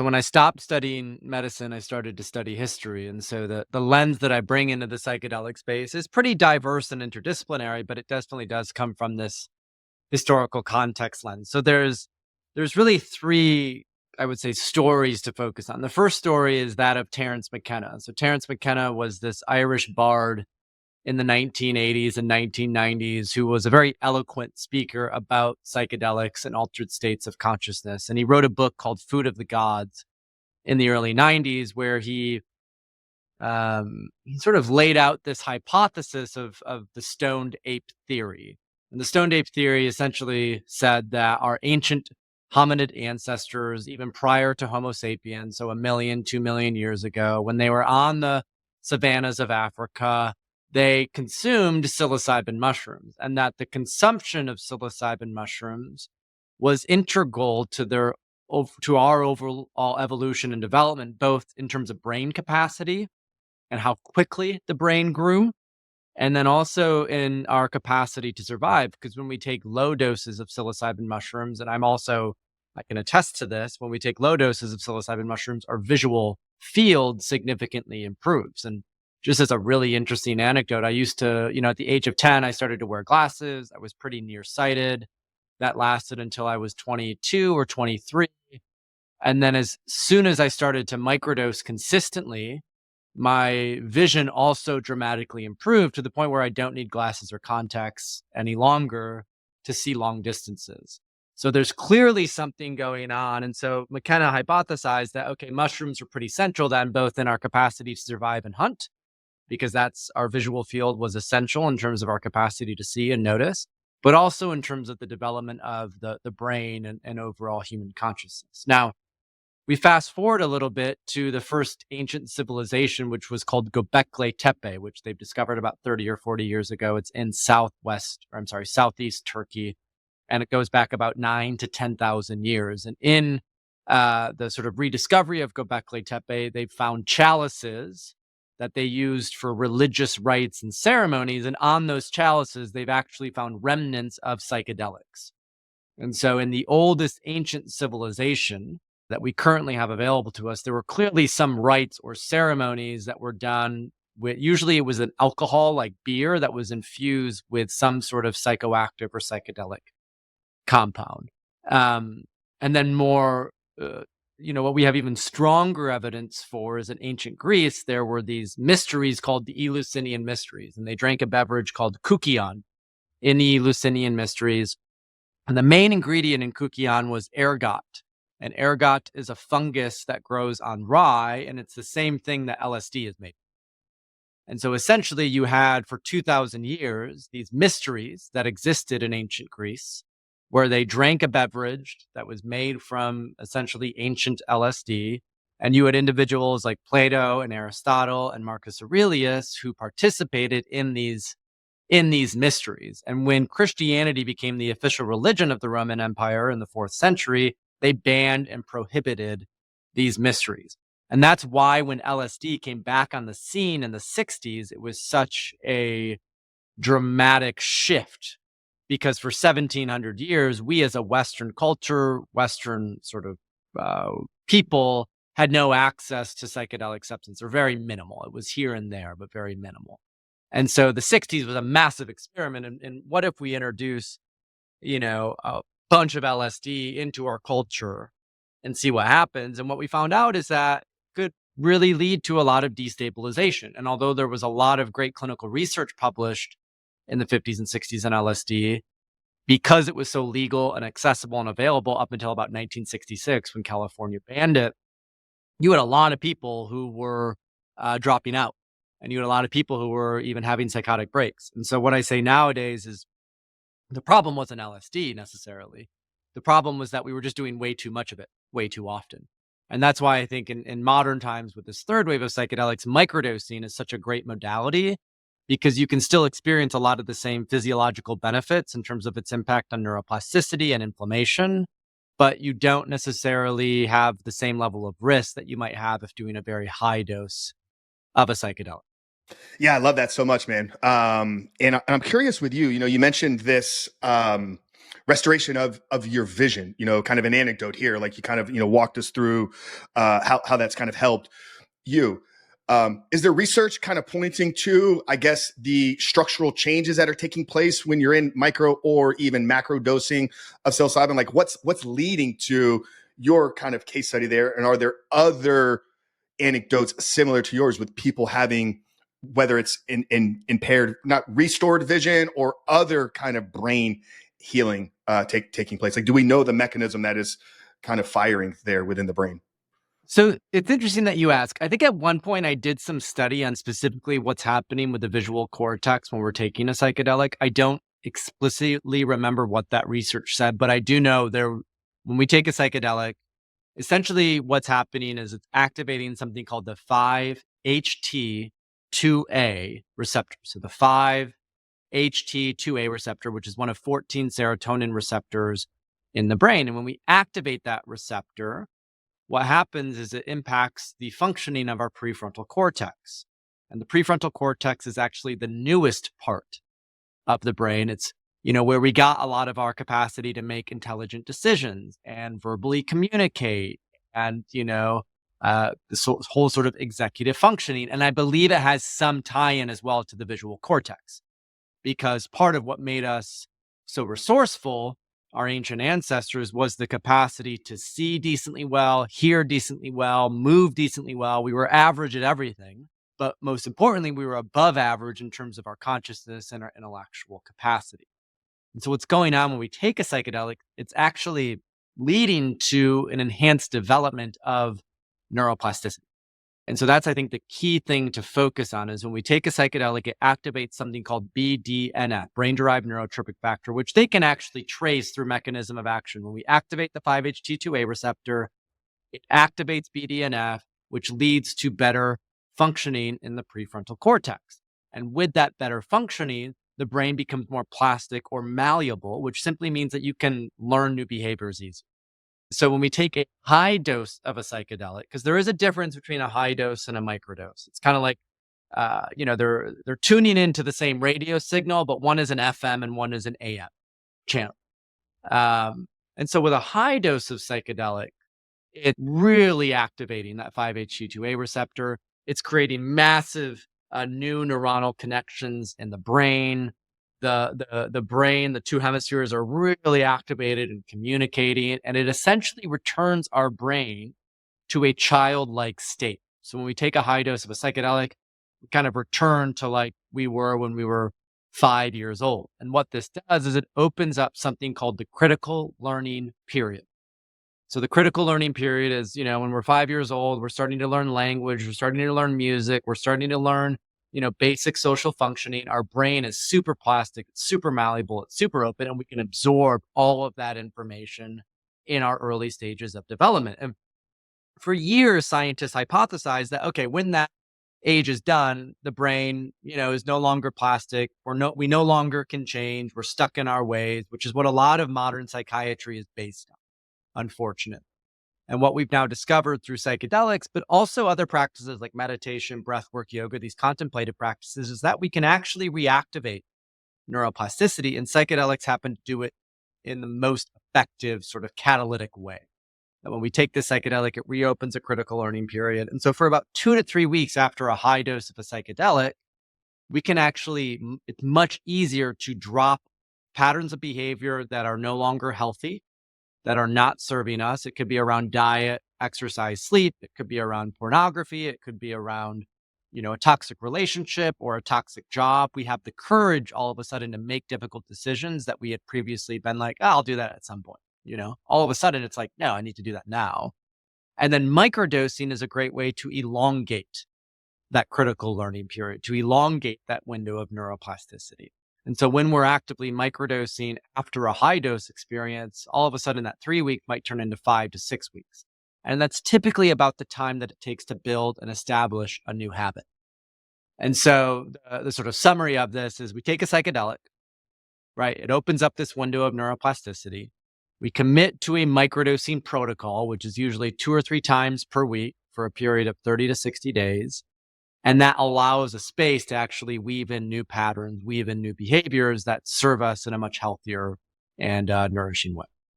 So when I stopped studying medicine, I started to study history. And so the lens that I bring into the psychedelic space is pretty diverse and interdisciplinary, but it definitely does come from this historical context lens. So there's really three, I would say, stories to focus on. The first story is that of Terence McKenna. So Terence McKenna was this Irish bard in the 1980s and 1990s who was a very eloquent speaker about psychedelics and altered states of consciousness. And he wrote a book called Food of the Gods in the early 90s where he sort of laid out this hypothesis of the stoned ape theory. And the stoned ape theory essentially said that our ancient hominid ancestors, even prior to Homo sapiens, so 1 million, 2 million years ago, when they were on the savannas of Africa, they consumed psilocybin mushrooms, and that the consumption of psilocybin mushrooms was integral to our overall evolution and development, both in terms of brain capacity and how quickly the brain grew, and then also in our capacity to survive. Because when we take low doses of psilocybin mushrooms, and I can attest to this, when we take low doses of psilocybin mushrooms, our visual field significantly improves. And just as a really interesting anecdote, I used to, at the age of 10, I started to wear glasses. I was pretty nearsighted. That lasted until I was 22 or 23. And then as soon as I started to microdose consistently, my vision also dramatically improved to the point where I don't need glasses or contacts any longer to see long distances. So there's clearly something going on. And so McKenna hypothesized that, okay, mushrooms are pretty central then, both in our capacity to survive and hunt, because that's our visual field was essential in terms of our capacity to see and notice, but also in terms of the development of the brain and overall human consciousness. Now, we fast forward a little bit to the first ancient civilization, which was called Göbekli Tepe, which they've discovered about 30 or 40 years ago. It's in southeast Turkey, and it goes back about 9 to 10,000 years. And in the sort of rediscovery of Göbekli Tepe, they found chalices that they used for religious rites and ceremonies. And on those chalices, they've actually found remnants of psychedelics. And so in the oldest ancient civilization that we currently have available to us, there were clearly some rites or ceremonies that were done with, usually it was an alcohol like beer that was infused with some sort of psychoactive or psychedelic compound. And then more, what we have even stronger evidence for is in ancient Greece, there were these mysteries called the Eleusinian mysteries, and they drank a beverage called koukion in the Eleusinian mysteries. And the main ingredient in koukion was ergot. And ergot is a fungus that grows on rye, and it's the same thing that LSD is made. And so essentially you had for 2,000 years, these mysteries that existed in ancient Greece, where they drank a beverage that was made from essentially ancient LSD. And you had individuals like Plato and Aristotle and Marcus Aurelius who participated in these mysteries. And when Christianity became the official religion of the Roman Empire in the 4th century, they banned and prohibited these mysteries. And that's why when LSD came back on the scene in the 60s, it was such a dramatic shift, because for 1700 years, we as a Western culture, Western sort of people had no access to psychedelic substance, or very minimal. It was here and there, but very minimal. And so the 60s was a massive experiment. And what if we introduce, a bunch of LSD into our culture and see what happens? And what we found out is that could really lead to a lot of destabilization. And although there was a lot of great clinical research published in the 50s and 60s on LSD, because it was so legal and accessible and available up until about 1966 when California banned it, you had a lot of people who were dropping out, and you had a lot of people who were even having psychotic breaks. And so what I say nowadays is the problem wasn't LSD necessarily. The problem was that we were just doing way too much of it, way too often. And that's why I think in modern times with this third wave of psychedelics, microdosing is such a great modality, because you can still experience a lot of the same physiological benefits in terms of its impact on neuroplasticity and inflammation, but you don't necessarily have the same level of risk that you might have if doing a very high dose of a psychedelic. Yeah, I love that so much, man. And I'm curious with you, you mentioned this restoration of your vision. Kind of an anecdote here, like you kind of walked us through how that's kind of helped you. Is there research kind of pointing to, I guess, the structural changes that are taking place when you're in micro or even macro dosing of psilocybin? Like what's leading to your kind of case study there? And are there other anecdotes similar to yours with people having, whether it's in impaired, not restored vision or other kind of brain healing taking place? Like, do we know the mechanism that is kind of firing there within the brain? So it's interesting that you ask. I think at one point I did some study on specifically what's happening with the visual cortex when we're taking a psychedelic. I don't explicitly remember what that research said, but I do know when we take a psychedelic, essentially what's happening is it's activating something called the 5-HT2A receptor. So the 5-HT2A receptor, which is one of 14 serotonin receptors in the brain. And when we activate that receptor, what happens is it impacts the functioning of our prefrontal cortex. And the prefrontal cortex is actually the newest part of the brain. It's, where we got a lot of our capacity to make intelligent decisions and verbally communicate and, this whole sort of executive functioning. And I believe it has some tie-in as well to the visual cortex, because part of what made us so resourceful, our ancient ancestors, was the capacity to see decently well, hear decently well, move decently well. We were average at everything, but most importantly, we were above average in terms of our consciousness and our intellectual capacity. And so what's going on when we take a psychedelic, it's actually leading to an enhanced development of neuroplasticity. And so that's, I think, the key thing to focus on is when we take a psychedelic, it activates something called BDNF, brain-derived neurotropic factor, which they can actually trace through mechanism of action. When we activate the 5-HT2A receptor, it activates BDNF, which leads to better functioning in the prefrontal cortex. And with that better functioning, the brain becomes more plastic or malleable, which simply means that you can learn new behaviors easier. So when we take a high dose of a psychedelic, because there is a difference between a high dose and a microdose. It's kind of like, they're tuning into the same radio signal, but one is an FM and one is an AM channel. And so with a high dose of psychedelic, it's really activating that 5-HT2A receptor. It's creating massive new neuronal connections in the brain. The brain, the two hemispheres are really activated and communicating, and it essentially returns our brain to a childlike state. So when we take a high dose of a psychedelic, we kind of return to like we were when we were 5 years old. And what this does is it opens up something called the critical learning period. So the critical learning period is, when we're 5 years old, we're starting to learn language, we're starting to learn music, we're starting to learn basic social functioning. Our brain is super plastic, it's super malleable, it's super open, and we can absorb all of that information in our early stages of development. And for years, scientists hypothesized that, okay, when that age is done, the brain, is no longer plastic. We no longer can change. We're stuck in our ways, which is what a lot of modern psychiatry is based on, unfortunately. And what we've now discovered through psychedelics, but also other practices like meditation, breathwork, yoga, these contemplative practices, is that we can actually reactivate neuroplasticity, and psychedelics happen to do it in the most effective sort of catalytic way. And when we take this psychedelic, it reopens a critical learning period. And so for about 2 to 3 weeks after a high dose of a psychedelic, we can actually, it's much easier to drop patterns of behavior that are no longer healthy, that are not serving us. It could be around diet, exercise, sleep. It could be around pornography. It could be around, a toxic relationship or a toxic job. We have the courage all of a sudden to make difficult decisions that we had previously been like, oh, I'll do that at some point. All of a sudden it's like, no, I need to do that now. And then microdosing is a great way to elongate that critical learning period, to elongate that window of neuroplasticity. And so when we're actively microdosing after a high dose experience, all of a sudden that 3 week might turn into 5 to 6 weeks. And that's typically about the time that it takes to build and establish a new habit. And so the sort of summary of this is we take a psychedelic, right? It opens up this window of neuroplasticity. We commit to a microdosing protocol, which is usually 2 or 3 times per week for a period of 30 to 60 days. And that allows a space to actually weave in new patterns, weave in new behaviors that serve us in a much healthier and nourishing way.